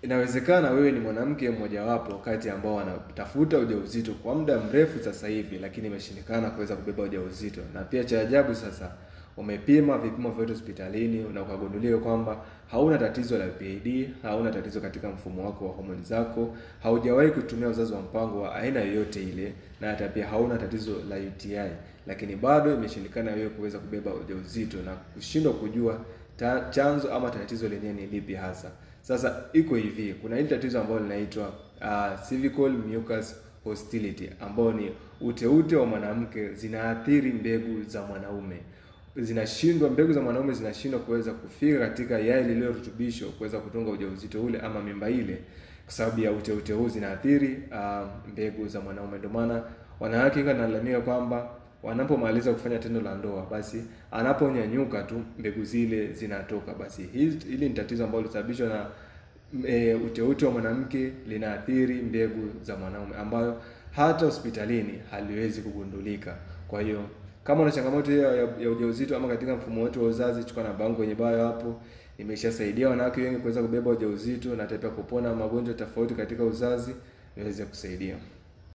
Inawezekana wewe ni mwanamke mmoja wapo kati ambao wanatafuta ujauzito kwa muda mrefu sasa hivi, lakini imeshindikana kuweza kubeba ujauzito. Na pia cha ajabu sasa, umepima vipimo vyote hospitalini na ukagunduliwa kwamba hauna tatizo la PID, hauna tatizo katika mfumo wako wa homoni zako, haujawahi kutumia uzazi wa mpango wa aina yoyote ile, na hata pia hauna tatizo la UTI, lakini bado imeshindikana wewe kuweza kubeba ujauzito na kushindwa kujua chanzo ama tatizo lenyewe ni lipi hasa. Sasa iko hivi, kuna hili tatizo ambalo linaitwa cervical mucus hostility, ambao ni uteute wa mwanamke zinaathiri mbegu za mwanaume. Mbegu za mwanaume zinashindwa kuweza kufika katika yai lililorutubishwa kuweza kutunga ujauzito ule ama mimba ile, kwa sababu ya uteute huu zinaathiri mbegu za mwanaume. Ndio maana wanawake wengi wanalalamika kwamba wanapomaliza kufanya tendo la ndoa, basi anaponyanyuka tu mbegu zile zinatoka. Basi hili ni tatizo ambalo linasababishwa na uteute wa mwanamke, linaathiri mbegu za mwanaume, ambayo hata hospitalini haliwezi kugundulika. Kwa hiyo kama una changamoto hiyo ya ujauzito ama katika mfumo wetu wa uzazi, chukua namba yangu kwenye bio hapo. Nimeshasaidia wanawake wengi kuweza kubeba ujauzito na hata kupona magonjwa tofauti katika uzazi, niweze kusaidia.